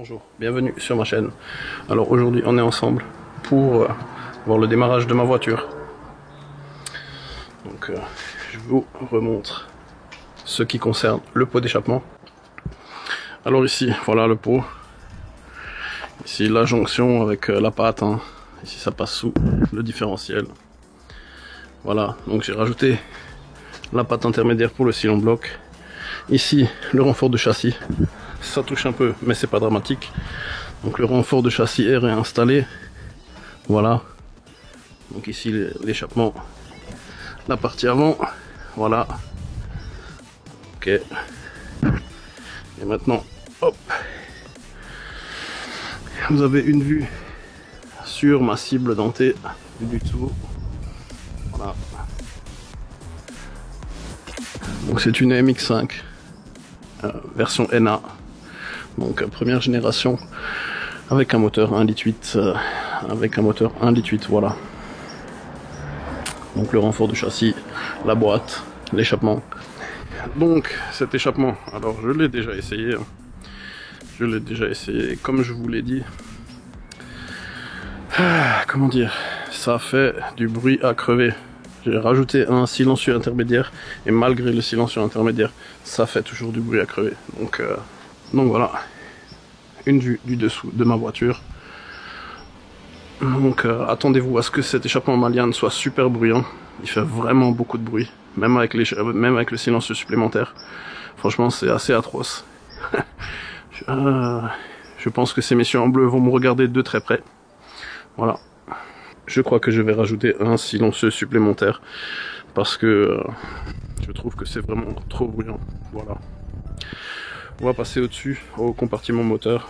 Bonjour, bienvenue sur ma chaîne. Alors aujourd'hui on est ensemble pour voir le démarrage de ma voiture. Donc je vous remontre ce qui concerne le pot d'échappement. Alors ici, voilà le pot. Ici la jonction avec la patte, hein. Ici ça passe sous le différentiel. Voilà, donc j'ai rajouté la patte intermédiaire pour le sillon bloc. Ici le renfort de châssis. Ça touche un peu, mais c'est pas dramatique. Donc le renfort de châssis est réinstallé. Voilà. Donc ici l'échappement, la partie avant. Voilà. Ok. Et maintenant, hop. Vous avez une vue sur ma cible dentée du dessous. Voilà. Donc c'est une MX5 version NA. Donc première génération avec un moteur 1,8 litre, avec un moteur 1,8 litre, voilà. Donc le renfort du châssis, la boîte, l'échappement. Donc cet échappement, alors je l'ai déjà essayé. Je l'ai déjà essayé, comme je vous l'ai dit. Comment dire, ça fait du bruit à crever. J'ai rajouté un silencieux intermédiaire et malgré le silencieux intermédiaire, ça fait toujours du bruit à crever. Donc voilà, une vue du dessous de ma voiture. Donc attendez-vous à ce que cet échappement Maliane soit super bruyant. Il fait vraiment beaucoup de bruit, même avec le silencieux supplémentaire. Franchement, c'est assez atroce. Je pense que ces messieurs en bleu vont me regarder de très près. Voilà. Je crois que je vais rajouter un silencieux supplémentaire parce que je trouve que c'est vraiment trop bruyant. Voilà. On va passer au-dessus, au compartiment moteur.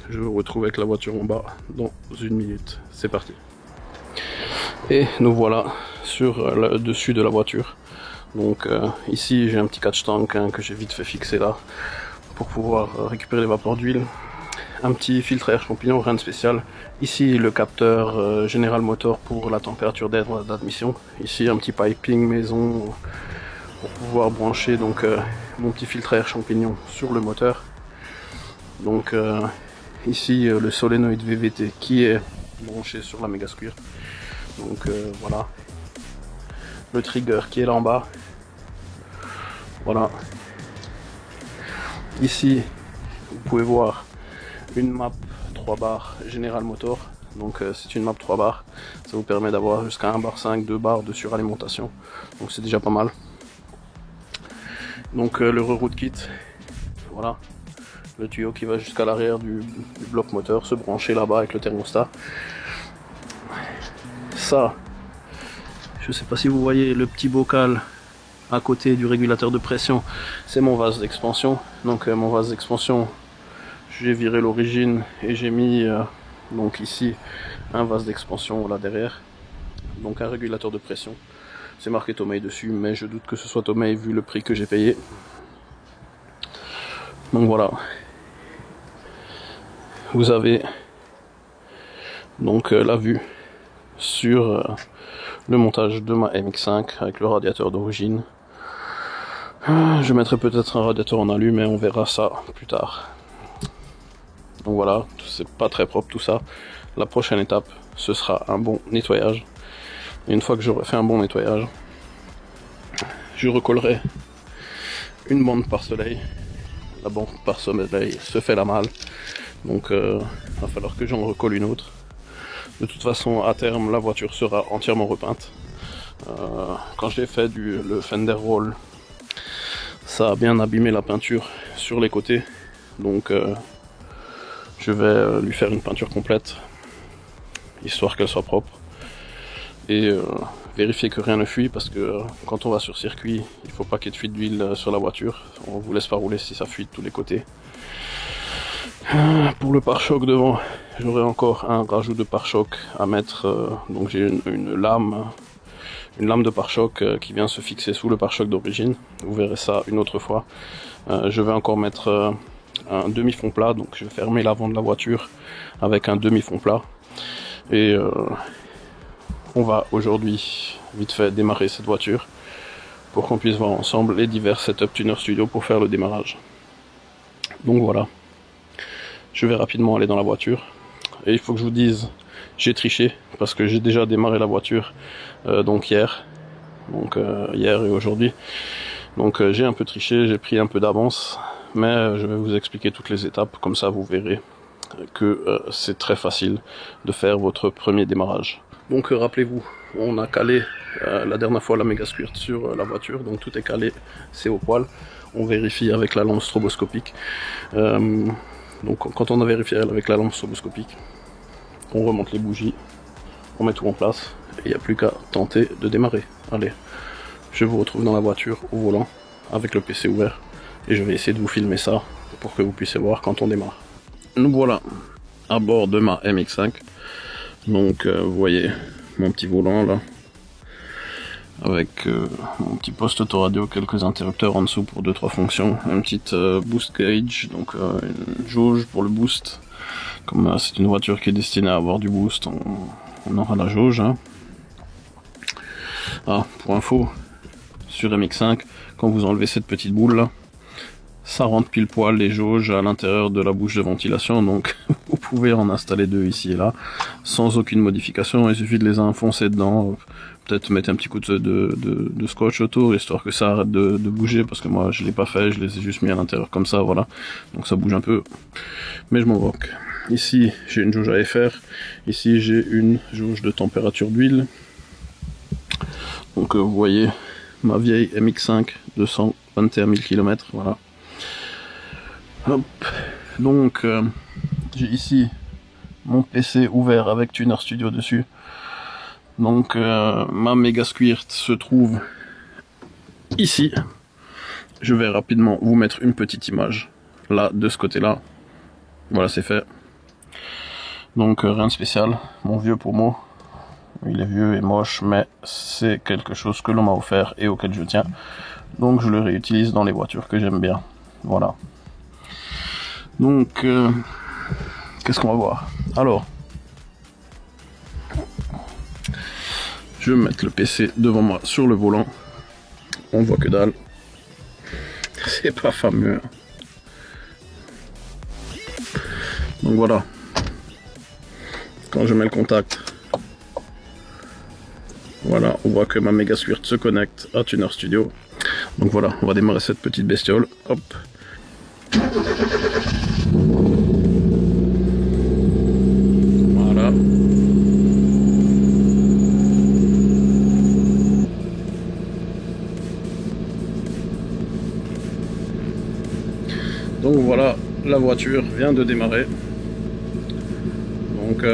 Je vous retrouve avec la voiture en bas dans une minute. C'est parti. Et nous voilà sur le dessus de la voiture. Donc ici j'ai un petit catch tank que j'ai vite fait fixer là pour pouvoir récupérer les vapeurs d'huile. Un petit filtre à air champignon, rien de spécial. Ici le capteur General Motors pour la température d'air d'admission. Ici un petit piping maison pour pouvoir brancher donc mon petit filtre à air champignon sur le moteur. Donc ici le solénoïde VVT qui est branché sur la Mega Squirt. Donc voilà. Le trigger qui est là en bas. Voilà. Ici vous pouvez voir une map 3 bars General Motors. Donc c'est une map 3 bars. Ça vous permet d'avoir jusqu'à 1 bar 5, 2 bars de suralimentation. Donc c'est déjà pas mal. Donc le reroute kit. Voilà. Le tuyau qui va jusqu'à l'arrière du bloc moteur, se brancher là-bas avec le thermostat. Ça, je sais pas si vous voyez le petit bocal à côté du régulateur de pression, c'est mon vase d'expansion. Donc mon vase d'expansion, j'ai viré l'origine et j'ai mis donc ici un vase d'expansion là derrière. Donc un régulateur de pression. C'est marqué Tomei dessus, mais je doute que ce soit Tomei vu le prix que j'ai payé. Donc voilà. Vous avez donc la vue sur le montage de ma MX5 avec le radiateur d'origine. Je mettrai peut-être un radiateur en alu, mais on verra ça plus tard. Donc voilà, c'est pas très propre tout ça. La prochaine étape, ce sera un bon nettoyage. Et une fois que j'aurai fait un bon nettoyage, je recollerai une bande pare-soleil. La bande pare-soleil se fait la malle. Donc il va falloir que j'en recolle une autre. De toute façon, à terme, la voiture sera entièrement repeinte. Quand j'ai fait le fender roll, ça a bien abîmé la peinture sur les côtés. Donc je vais lui faire une peinture complète, histoire qu'elle soit propre. Et vérifier que rien ne fuit, parce que quand on va sur circuit, il ne faut pas qu'il y ait de fuite d'huile sur la voiture. On vous laisse pas rouler si ça fuit de tous les côtés. Pour le pare-choc devant, j'aurai encore un rajout de pare-choc à mettre. Donc j'ai une lame de pare-choc qui vient se fixer sous le pare-choc d'origine. Vous verrez ça une autre fois. Je vais encore mettre un demi-fond plat, donc je vais fermer l'avant de la voiture avec un demi-fond plat. Et on va aujourd'hui vite fait démarrer cette voiture pour qu'on puisse voir ensemble les divers setup Tuner Studio pour faire le démarrage. Donc voilà. je vais rapidement aller dans la voiture. Et il faut que je vous dise, j'ai triché parce que j'ai déjà démarré la voiture donc hier et aujourd'hui. Donc j'ai un peu triché, j'ai pris un peu d'avance, mais je vais vous expliquer toutes les étapes, comme ça vous verrez que c'est très facile de faire votre premier démarrage. Donc rappelez-vous, on a calé la dernière fois la méga squirt sur la voiture, donc tout est calé, c'est au poil. On vérifie avec la lampe stroboscopique. Donc quand on a vérifié avec la lampe stroboscopique, on remonte les bougies, on met tout en place, et il n'y a plus qu'à tenter de démarrer. Allez, je vous retrouve dans la voiture, au volant, avec le PC ouvert, et je vais essayer de vous filmer ça, pour que vous puissiez voir quand on démarre. Nous voilà à bord de ma MX5, donc vous voyez mon petit volant là, avec mon petit poste autoradio, quelques interrupteurs en dessous pour 2-3 fonctions, une petite boost gauge, donc une jauge pour le boost. Comme c'est une voiture qui est destinée à avoir du boost, on aura la jauge. Hein. Ah, pour info, sur MX5, quand vous enlevez cette petite boule là, ça rentre pile poil les jauges à l'intérieur de la bouche de ventilation, donc vous pouvez en installer 2 ici et là, sans aucune modification. Il suffit de les enfoncer dedans, peut-être mettre un petit coup de scotch autour, histoire que ça arrête de bouger, parce que moi je l'ai pas fait, je les ai juste mis à l'intérieur comme ça, voilà. Donc ça bouge un peu, mais je m'en moque. Ici j'ai une jauge à FR, ici j'ai une jauge de température d'huile. Donc vous voyez ma vieille MX5 221 000 km, voilà. Hop. Donc j'ai ici mon PC ouvert avec Tuner Studio dessus. Donc ma méga squirt se trouve ici. Je vais rapidement vous mettre une petite image là de ce côté là. Voilà, c'est fait. Donc rien de spécial, mon vieux pommeau. Il est vieux et moche, mais c'est quelque chose que l'on m'a offert et auquel je tiens. Donc je le réutilise dans les voitures que j'aime bien. Voilà. Donc qu'est-ce qu'on va voir? Alors, je vais mettre le PC devant moi sur le volant. On voit que dalle. C'est pas fameux. Donc voilà. Quand je mets le contact, voilà, on voit que ma méga squirt se connecte à Tuner Studio. Donc voilà, on va démarrer cette petite bestiole. Hop. Voilà. Donc voilà, la voiture vient de démarrer. Donc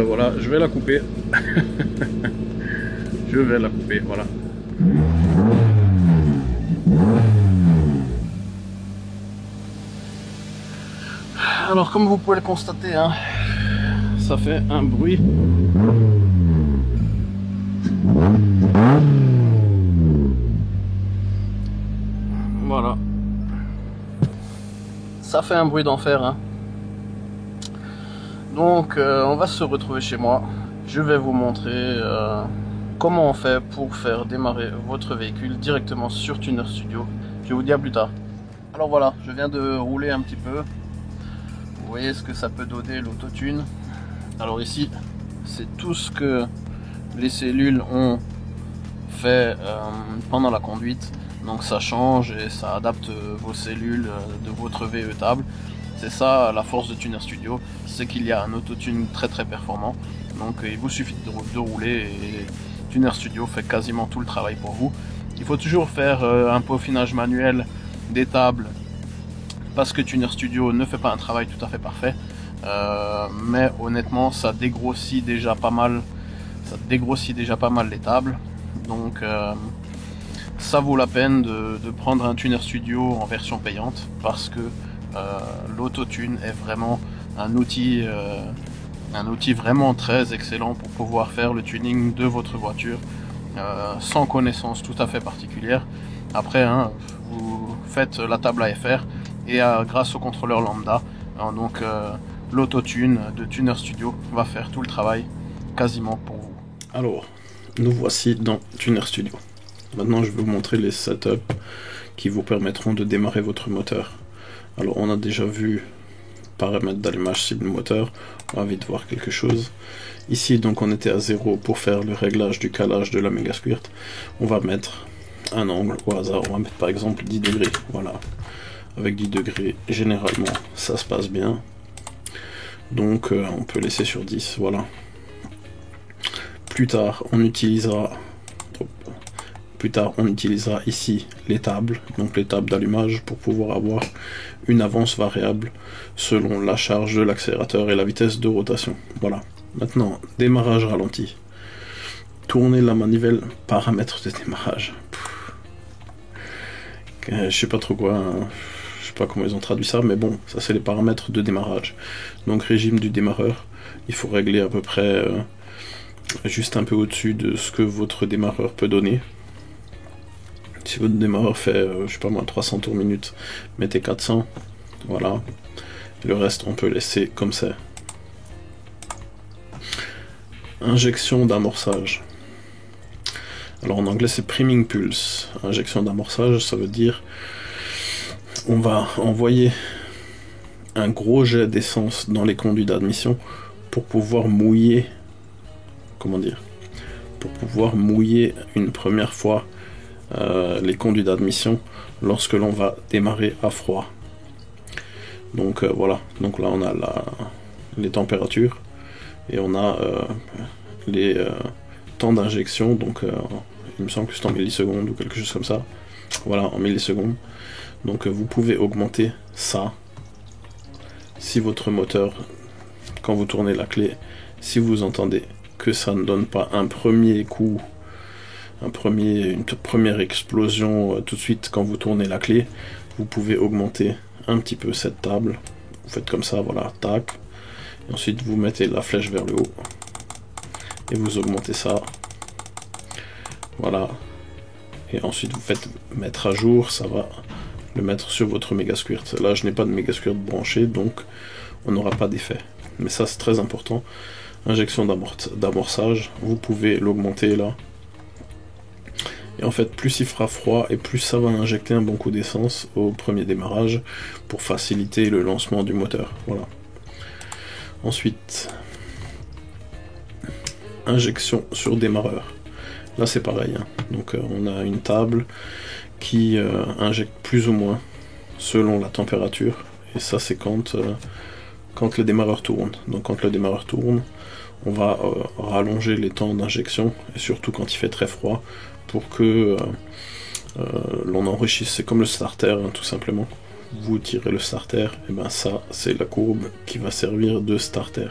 voilà, je vais la couper. Je vais la couper, voilà. Alors comme vous pouvez le constater, hein, ça fait un bruit. Voilà. Ça fait un bruit d'enfer, hein. Donc on va se retrouver chez moi. Je vais vous montrer comment on fait pour faire démarrer votre véhicule directement sur Tuner Studio. Je vous dis à plus tard. Alors voilà, je viens de rouler un petit peu. Vous voyez ce que ça peut donner l'autotune. Alors ici, c'est tout ce que les cellules ont fait pendant la conduite. Donc ça change et ça adapte vos cellules de votre VE table. C'est ça la force de Tuner Studio, c'est qu'il y a un autotune très performant. Donc il vous suffit de rouler et Tuner Studio fait quasiment tout le travail pour vous. Il faut toujours faire un peaufinage manuel des tables parce que Tuner Studio ne fait pas un travail tout à fait parfait. Mais honnêtement ça dégrossit déjà pas mal les tables. Donc ça vaut la peine de prendre un Tuner Studio en version payante parce que l'autotune est vraiment un outil vraiment très excellent pour pouvoir faire le tuning de votre voiture sans connaissance tout à fait particulière. Après hein, vous faites la table AFR et grâce au contrôleur lambda donc l'autotune de Tuner Studio va faire tout le travail quasiment pour vous. Alors nous voici dans Tuner Studio. Maintenant, je vais vous montrer les setups qui vous permettront de démarrer votre moteur. Alors, on a déjà vu paramètres d'allumage cible moteur. On va vite voir quelque chose. Ici, donc, on était à 0 pour faire le réglage du calage de la Mega Squirt. On va mettre un angle au hasard. On va mettre par exemple 10 degrés. Voilà. Avec 10 degrés, généralement, ça se passe bien. Donc, on peut laisser sur 10. Voilà. Plus tard, on utilisera ici les tables, donc les tables d'allumage pour pouvoir avoir une avance variable selon la charge de l'accélérateur et la vitesse de rotation. Voilà. Maintenant, démarrage ralenti. Tourner la manivelle, paramètres de démarrage. Je sais pas trop quoi, hein. Je sais pas comment ils ont traduit ça, mais bon, ça c'est les paramètres de démarrage. Donc régime du démarreur, il faut régler à peu près juste un peu au-dessus de ce que votre démarreur peut donner. Si votre démarreur fait, je sais pas moi, 300 tours minute, mettez 400, voilà. Et le reste, on peut laisser comme ça. Injection d'amorçage. Alors en anglais, c'est priming pulse. Injection d'amorçage, ça veut dire on va envoyer un gros jet d'essence dans les conduits d'admission pour pouvoir mouiller, pour pouvoir mouiller une première fois les conduits d'admission lorsque l'on va démarrer à froid. Donc voilà, donc là on a les températures et on a les temps d'injection, donc il me semble que c'est en millisecondes ou quelque chose comme ça. Voilà, en millisecondes. Donc vous pouvez augmenter ça si votre moteur, quand vous tournez la clé, si vous entendez que ça ne donne pas un premier coup, une première explosion tout de suite quand vous tournez la clé, vous pouvez augmenter un petit peu cette table. Vous faites comme ça, voilà, tac. Et ensuite vous mettez la flèche vers le haut et vous augmentez ça. Voilà. Et ensuite vous faites mettre à jour, ça va le mettre sur votre Mega Squirt. Là je n'ai pas de Mega Squirt branché, donc on n'aura pas d'effet. Mais ça c'est très important. Injection d'amorçage, vous pouvez l'augmenter là. Et en fait, plus il fera froid et plus ça va injecter un bon coup d'essence au premier démarrage pour faciliter le lancement du moteur. Voilà. Ensuite, injection sur démarreur. Là c'est pareil, hein. Donc on a une table qui injecte plus ou moins selon la température, et ça c'est quand le démarreur tourne. Donc quand le démarreur tourne, on va rallonger les temps d'injection, et surtout quand il fait très froid, pour que l'on enrichisse. C'est comme le starter, hein, tout simplement. Vous tirez le starter, et ben ça c'est la courbe qui va servir de starter.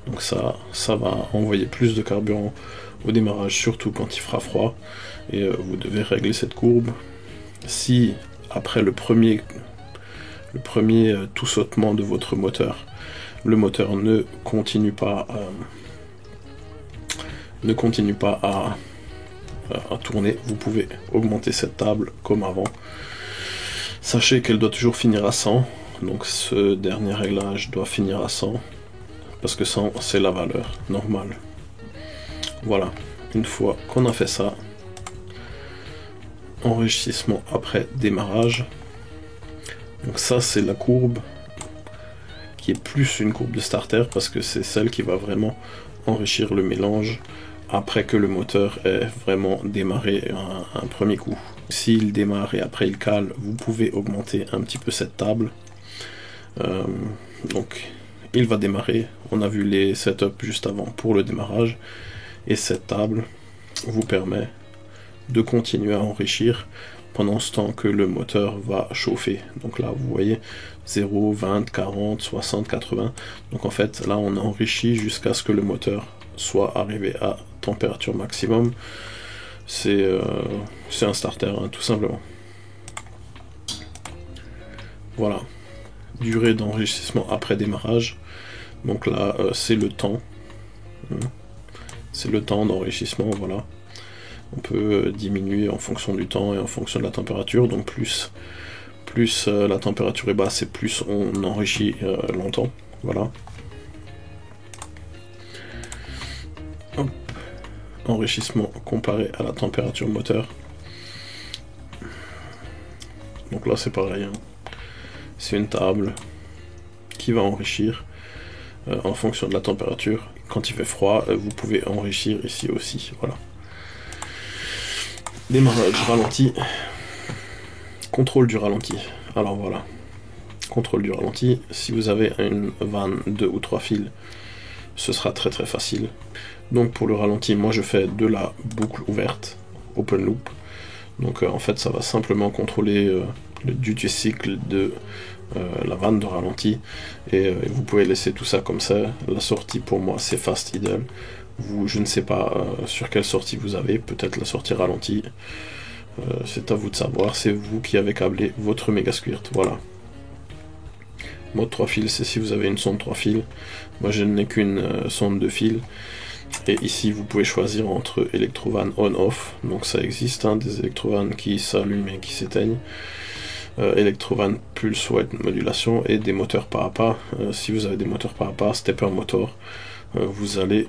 Donc ça va envoyer plus de carburant au démarrage, surtout quand il fera froid, et vous devez régler cette courbe. Si après le premier tout sautement de votre moteur, le moteur ne continue pas à tourner, vous pouvez augmenter cette table comme avant. Sachez qu'elle doit toujours finir à 100, donc ce dernier réglage doit finir à 100, parce que 100 c'est la valeur normale. Voilà, une fois qu'on a fait ça, enrichissement après démarrage. Donc ça c'est la courbe qui est plus une courbe de starter, parce que c'est celle qui va vraiment enrichir le mélange après que le moteur ait vraiment démarré un premier coup. S'il démarre et après il cale, vous pouvez augmenter un petit peu cette table. Donc il va démarrer, on a vu les setups juste avant pour le démarrage, et cette table vous permet de continuer à enrichir pendant ce temps que le moteur va chauffer. Donc là vous voyez 0, 20, 40, 60, 80. Donc en fait là on enrichit jusqu'à ce que le moteur soit arrivé à température maximum. C'est un starter, hein, tout simplement. Voilà. Durée d'enrichissement après démarrage. Donc là c'est le temps. C'est le temps d'enrichissement, voilà. On peut diminuer en fonction du temps et en fonction de la température. Donc plus la température est basse et plus on enrichit longtemps. Voilà. Hop. Enrichissement comparé à la température moteur. Donc là c'est pareil, hein. C'est une table qui va enrichir en fonction de la température. Quand il fait froid, vous pouvez enrichir ici aussi, voilà. Démarrage ralenti, contrôle du ralenti. Alors voilà, contrôle du ralenti, si vous avez une vanne 2 ou 3 fils, ce sera très très facile. Donc pour le ralenti, moi je fais de la boucle ouverte, open loop. Donc en fait ça va simplement contrôler le duty cycle de la vanne de ralenti, et vous pouvez laisser tout ça comme ça. La sortie pour moi c'est fast idle. Je ne sais pas sur quelle sortie vous avez, peut-être la sortie ralenti, c'est à vous de savoir, c'est vous qui avez câblé votre Megasquirt, voilà. Mode 3 fils, c'est si vous avez une sonde 3 fils, moi je n'ai qu'une sonde 2 fils, et ici vous pouvez choisir entre Electrovan on-off, donc ça existe, hein, des Electrovan qui s'allument et qui s'éteignent, Electrovan pulse width modulation, et des moteurs pas à pas. Si vous avez des moteurs pas à pas, stepper motor, vous allez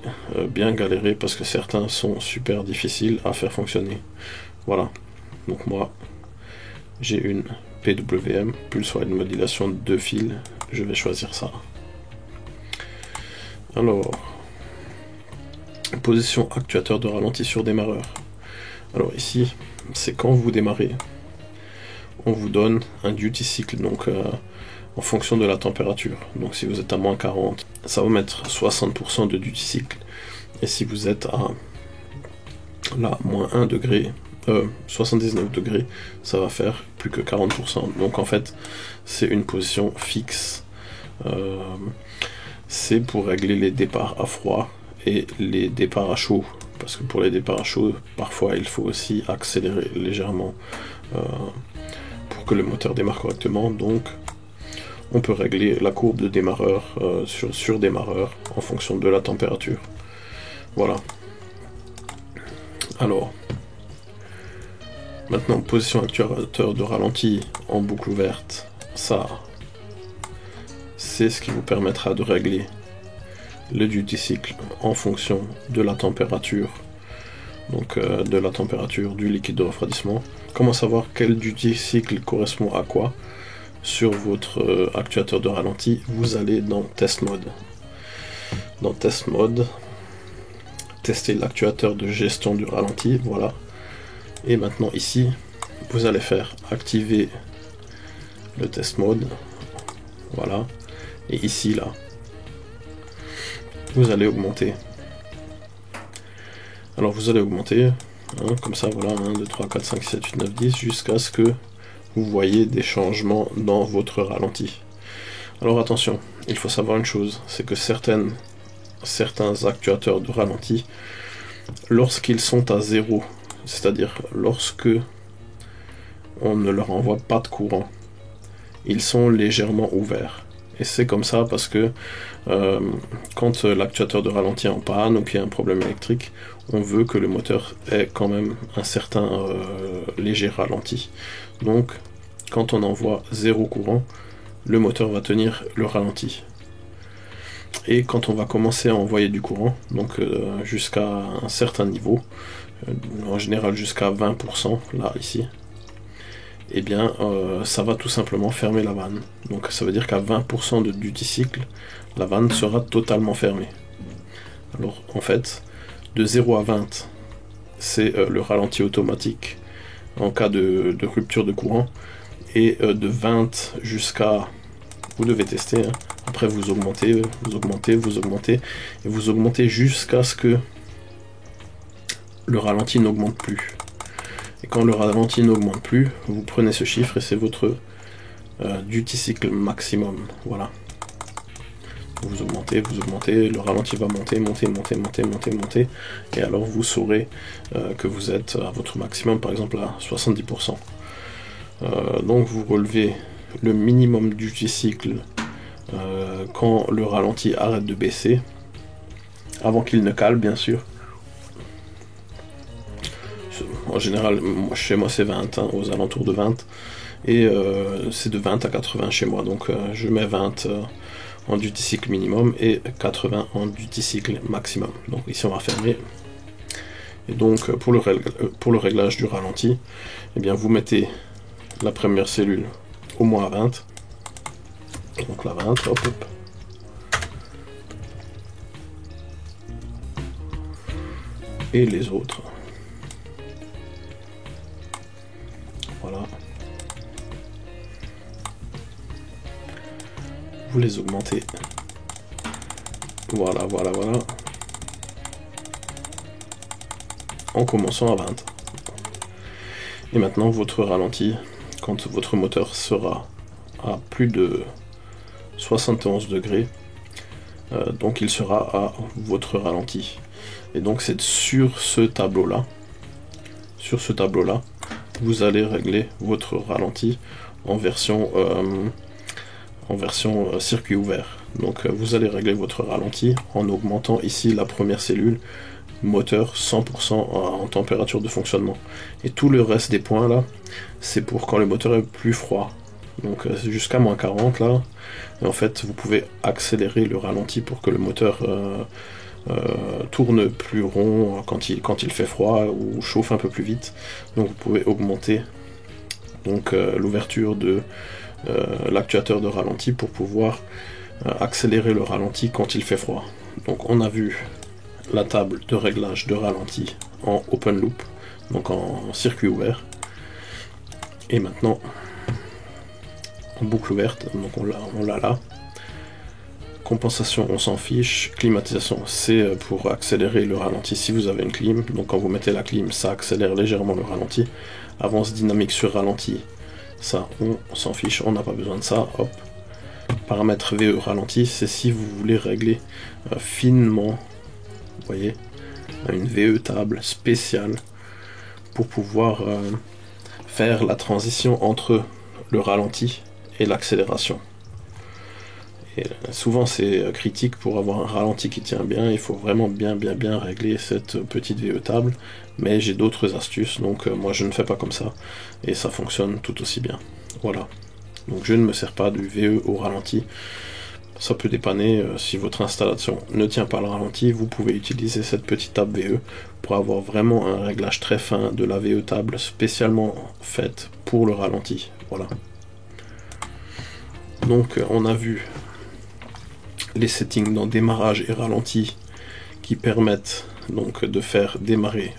bien galérer parce que certains sont super difficiles à faire fonctionner. Voilà, donc moi j'ai une PWM, pulse width modulation 2 fils, je vais choisir ça. Alors, position actuateur de ralenti sur démarreur. Alors ici, c'est quand vous démarrez, on vous donne un duty cycle, donc en fonction de la température. Donc si vous êtes à moins 40, ça va mettre 60% de duty cycle. Et si vous êtes à là, moins 1 degré, 79 degrés, ça va faire plus que 40%. Donc en fait, c'est une position fixe. C'est pour régler les départs à froid et les départs à chaud. Parce que pour les départs à chaud, parfois il faut aussi accélérer légèrement pour que le moteur démarre correctement. Donc on peut régler la courbe de démarreur sur démarreur en fonction de la température. Voilà. Alors, maintenant, position actuateur de ralenti en boucle ouverte, ça, c'est ce qui vous permettra de régler le duty cycle en fonction de la température, donc de la température du liquide de refroidissement. Comment savoir quel duty cycle correspond à quoi? Sur votre actuateur de ralenti, vous allez dans Test Mode. Dans Test Mode, tester l'actuateur de gestion du ralenti, voilà. Et maintenant ici, vous allez faire activer le Test Mode, voilà. Et ici, là, vous allez augmenter. Alors vous allez augmenter, hein, comme ça, voilà, 1, 2, 3, 4, 5, 7, 8, 9, 10, jusqu'à ce que vous voyez des changements dans votre ralenti. Alors attention, il faut savoir une chose, c'est que certains actuateurs de ralenti, lorsqu'ils sont à 0, c'est-à-dire lorsque on ne leur envoie pas de courant, ils sont légèrement ouverts. Et c'est comme ça parce que quand l'actuateur de ralenti est en panne ou qu'il y a un problème électrique, on veut que le moteur ait quand même un certain léger ralenti. Donc quand on envoie 0 courant, le moteur va tenir le ralenti. Et quand on va commencer à envoyer du courant, donc jusqu'à un certain niveau, en général jusqu'à 20%, là, ici, eh bien, ça va tout simplement fermer la vanne. Donc ça veut dire qu'à 20% de duty cycle, la vanne sera totalement fermée. Alors, en fait, de 0 à 20, c'est le ralenti automatique en cas de rupture de courant, et de 20 jusqu'à... Vous devez tester, hein. Après vous augmentez, vous augmentez, vous augmentez, et vous augmentez jusqu'à ce que le ralenti n'augmente plus. Et quand le ralenti n'augmente plus, vous prenez ce chiffre et c'est votre duty cycle maximum. Voilà. Vous augmentez, le ralenti va monter, monter, monter, monter, monter, monter, et alors vous saurez que vous êtes à votre maximum, par exemple à 70%. Donc vous relevez le minimum duty cycle quand le ralenti arrête de baisser, avant qu'il ne cale bien sûr. En général, chez moi c'est 20, hein, aux alentours de 20, et c'est de 20 à 80 chez moi, donc je mets 20 en duty cycle minimum et 80 en duty cycle maximum. Donc ici on va fermer. Et donc pour le réglage du ralenti, eh bien vous mettez la première cellule au moins à 20. Donc la 20, hop hop. Et les autres. Voilà. Vous les augmentez. Voilà, voilà, voilà. En commençant à 20. Et maintenant, votre ralenti, quand votre moteur sera à plus de 71 degrés, donc il sera à votre ralenti. Et donc c'est sur ce tableau-là, vous allez régler votre ralenti en version circuit ouvert. Donc vous allez régler votre ralenti en augmentant ici la première cellule, moteur 100% en température de fonctionnement. Et tout le reste des points là, c'est pour quand le moteur est plus froid. Donc jusqu'à moins 40 là, et en fait vous pouvez accélérer le ralenti pour que le moteur tourne plus rond quand il fait froid ou chauffe un peu plus vite. Donc vous pouvez augmenter donc l'ouverture de l'actuateur de ralenti pour pouvoir accélérer le ralenti quand il fait froid. Donc on a vu la table de réglage de ralenti en open loop, donc en circuit ouvert. Et maintenant en boucle ouverte, donc on l'a là. Compensation, on s'en fiche. Climatisation, c'est pour accélérer le ralenti si vous avez une clim. Donc quand vous mettez la clim, ça accélère légèrement le ralenti. Avance dynamique sur ralenti, ça on s'en fiche, on n'a pas besoin de ça. Hop. Paramètre VE ralenti, c'est si vous voulez régler finement, vous voyez, une VE table spéciale pour pouvoir faire la transition entre le ralenti et l'accélération. Et souvent c'est critique pour avoir un ralenti qui tient bien, il faut vraiment bien régler cette petite VE table, mais j'ai d'autres astuces, donc moi je ne fais pas comme ça, et ça fonctionne tout aussi bien. Voilà, donc je ne me sers pas du VE au ralenti, ça peut dépanner, si votre installation ne tient pas le ralenti, vous pouvez utiliser cette petite table VE pour avoir vraiment un réglage très fin de la VE table spécialement faite pour le ralenti. Voilà. Donc on a vu les settings dans démarrage et ralenti qui permettent donc de faire démarrer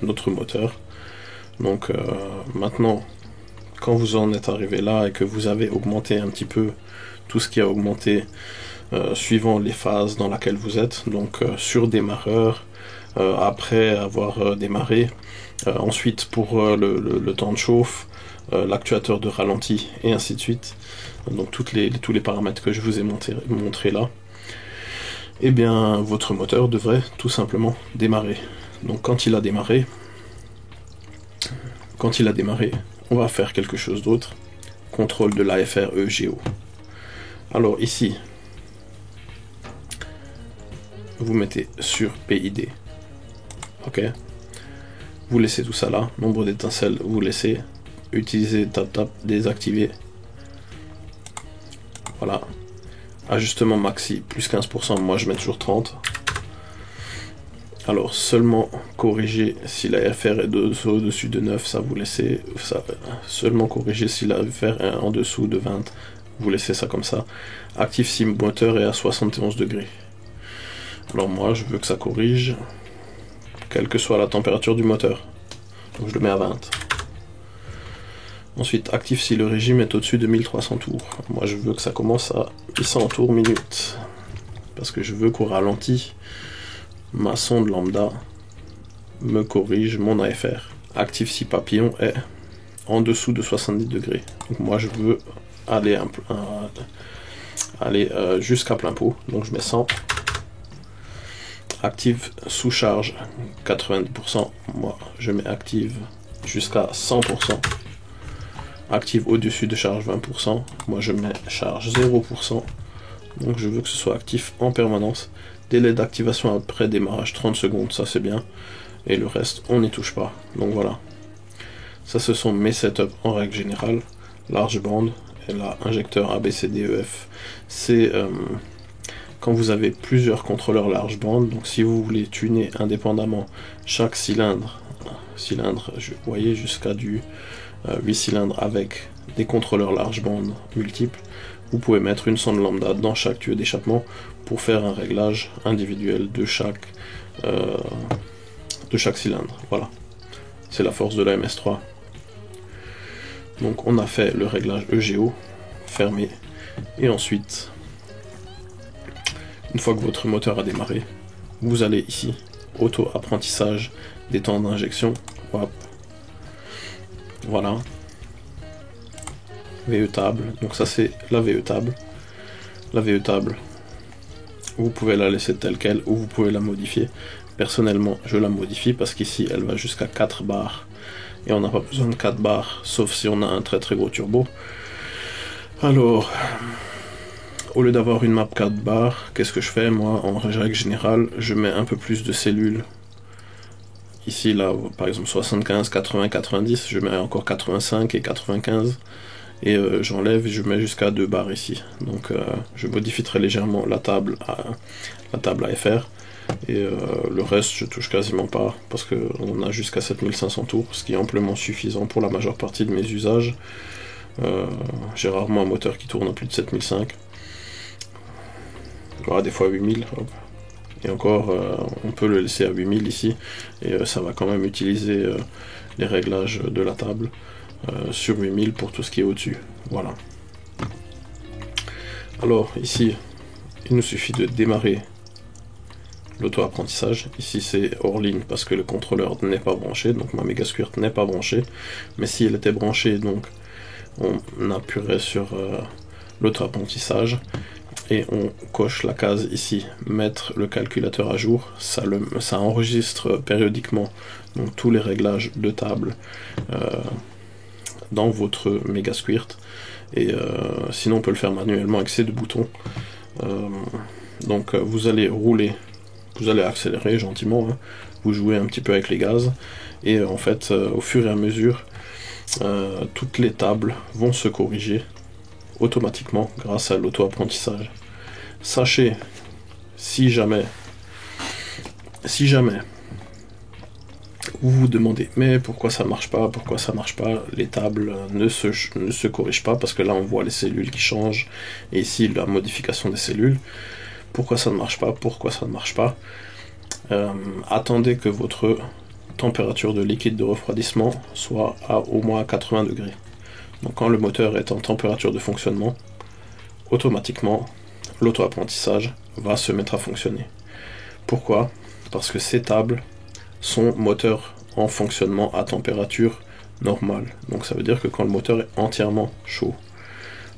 notre moteur. Donc maintenant, quand vous en êtes arrivé là et que vous avez augmenté un petit peu tout ce qui a augmenté suivant les phases dans lesquelles vous êtes, donc sur démarreur, après avoir démarré, ensuite pour le temps de chauffe, l'actuateur de ralenti et ainsi de suite, donc tous les paramètres que je vous ai montré là, et bien votre moteur devrait tout simplement démarrer. Donc quand il a démarré, on va faire quelque chose d'autre. Contrôle de l'AFR EGO. Alors ici, vous mettez sur PID. Ok. Vous laissez tout ça là. Nombre d'étincelles, vous laissez. Utiliser tap désactiver. Voilà. Ajustement maxi, plus 15%. Moi je mets toujours 30. Alors seulement corriger si la FR est au-dessus de 9, ça vous laissez ça. Seulement corriger si la FR est en dessous de 20, vous laissez ça comme ça. Active si moteur est à 71 degrés. Alors moi je veux que ça corrige, quelle que soit la température du moteur. Donc je le mets à 20. Ensuite active si le régime est au-dessus de 1300 tours. Moi je veux que ça commence à 800 tours minute. Parce que je veux qu'au ralenti, ma sonde lambda me corrige mon AFR. Active si papillon est en dessous de 70 degrés. Donc moi je veux aller, jusqu'à plein pot. Donc je mets 100. Active sous charge 90%. Moi je mets active jusqu'à 100%. Active au-dessus de charge 20%. Moi je mets charge 0%. Donc je veux que ce soit actif en permanence. Délai d'activation après démarrage 30 secondes, ça c'est bien. Et le reste, on n'y touche pas. Donc voilà. Ça, ce sont mes setups en règle générale. Large band, et là, injecteur ABCDEF. C'est quand vous avez plusieurs contrôleurs large band. Donc si vous voulez tuner indépendamment chaque cylindre, vous voyez, jusqu'à du 8 cylindres avec des contrôleurs large bande multiples, vous pouvez mettre une sonde lambda dans chaque tuyau d'échappement pour faire un réglage individuel de chaque cylindre. Voilà, c'est la force de la MS3. Donc on a fait le réglage EGO fermé, et ensuite, une fois que votre moteur a démarré, vous allez ici, auto-apprentissage des temps d'injection, hop, voilà, VE table, donc ça c'est la VE table. La VE table, vous pouvez la laisser telle quelle ou vous pouvez la modifier. Personnellement, je la modifie parce qu'ici elle va jusqu'à 4 bars et on n'a pas besoin de 4 bars sauf si on a un très très gros turbo. Alors, au lieu d'avoir une map 4 bars, qu'est-ce que je fais? Moi, en règle générale, je mets un peu plus de cellules. Ici, là, par exemple 75, 80, 90, je mets encore 85 et 95. Et j'enlève et je mets jusqu'à 2 barres ici. Donc je modifie très légèrement la table à FR. Et le reste je touche quasiment pas parce qu'on a jusqu'à 7500 tours, ce qui est amplement suffisant pour la majeure partie de mes usages. J'ai rarement un moteur qui tourne à plus de 7005. Voilà, des fois 8000. Hop. Et encore, on peut le laisser à 8000 ici. Et ça va quand même utiliser les réglages de la table. Sur 8000 pour tout ce qui est au-dessus. Voilà. Alors ici, il nous suffit de démarrer l'auto-apprentissage. Ici c'est hors ligne parce que le contrôleur n'est pas branché, donc ma Megasquirt n'est pas branchée. Mais si elle était branchée, donc on appuierait sur l'auto-apprentissage et on coche la case ici, mettre le calculateur à jour. Ça enregistre périodiquement donc tous les réglages de table dans votre Megasquirt, et sinon on peut le faire manuellement avec ces 2 boutons. Donc vous allez rouler, vous allez accélérer gentiment, hein. Vous jouez un petit peu avec les gaz, et en fait au fur et à mesure toutes les tables vont se corriger automatiquement grâce à l'auto-apprentissage. Sachez, si jamais vous vous demandez mais pourquoi ça marche pas, les tables ne se corrigent pas, parce que là on voit les cellules qui changent, et ici la modification des cellules. Pourquoi ça ne marche pas? Attendez que votre température de liquide de refroidissement soit à au moins 80 degrés. Donc quand le moteur est en température de fonctionnement, automatiquement l'auto-apprentissage va se mettre à fonctionner. Pourquoi? Parce que ces tables sont moteurs en fonctionnement à température normale. Donc ça veut dire que quand le moteur est entièrement chaud.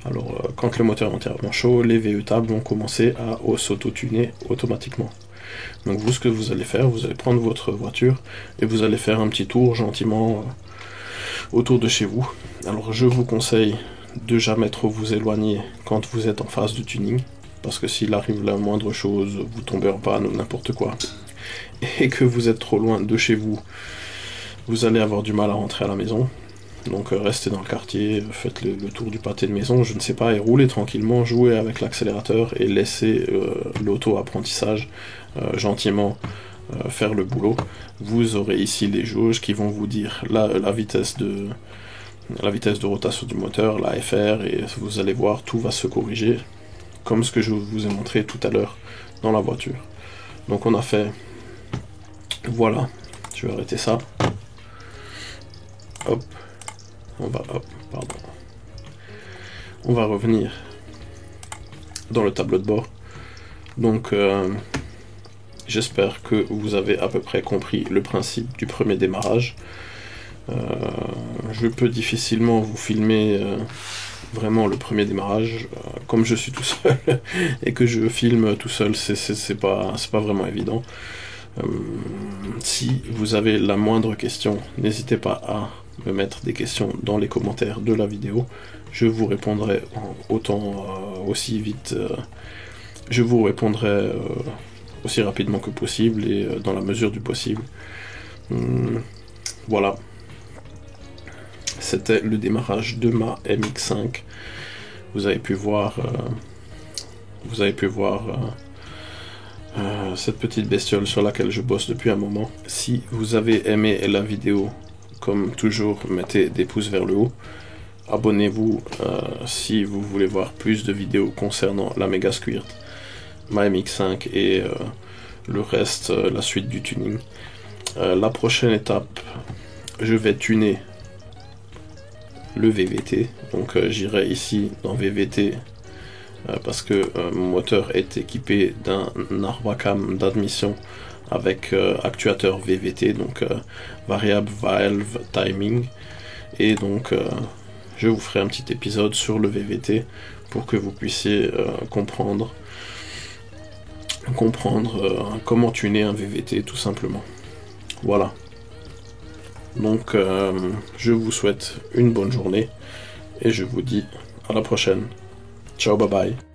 Alors quand le moteur est entièrement chaud, les VE tables vont commencer à s'auto-tuner automatiquement. Donc vous, ce que vous allez faire, vous allez prendre votre voiture et vous allez faire un petit tour gentiment autour de chez vous. Alors je vous conseille de jamais trop vous éloigner quand vous êtes en phase de tuning, parce que s'il arrive la moindre chose, vous tombez en panne ou n'importe quoi, et que vous êtes trop loin de chez vous, vous allez avoir du mal à rentrer à la maison. Donc restez dans le quartier, faites le tour du pâté de maison, je ne sais pas, et roulez tranquillement, jouez avec l'accélérateur et laissez l'auto-apprentissage gentiment faire le boulot. Vous aurez ici les jauges qui vont vous dire la vitesse de rotation du moteur, la FR, et vous allez voir, tout va se corriger, comme ce que je vous ai montré tout à l'heure dans la voiture. Donc on a fait, voilà, je vais arrêter ça, hop, on va revenir dans le tableau de bord. Donc j'espère que vous avez à peu près compris le principe du premier démarrage. Je peux difficilement vous filmer vraiment le premier démarrage, comme je suis tout seul et que je filme tout seul, c'est pas vraiment évident. Si vous avez la moindre question, n'hésitez pas à me mettre des questions dans les commentaires de la vidéo. Je vous répondrai aussi vite, je vous répondrai aussi rapidement que possible et dans la mesure du possible. Voilà. C'était le démarrage de ma MX5. Vous avez pu voir cette petite bestiole sur laquelle je bosse depuis un moment. Si vous avez aimé la vidéo, comme toujours, mettez des pouces vers le haut. Abonnez-vous si vous voulez voir plus de vidéos concernant la Mega Squirt, ma MX5 et le reste, la suite du tuning. La prochaine étape, je vais tuner le VVT. Donc j'irai ici dans VVT parce que mon moteur est équipé d'un Narvacam d'admission avec actuateur VVT, donc variable valve timing, et donc je vous ferai un petit épisode sur le VVT pour que vous puissiez comprendre comment tuner un VVT tout simplement. Voilà. Donc je vous souhaite une bonne journée et je vous dis à la prochaine. Ciao, bye bye.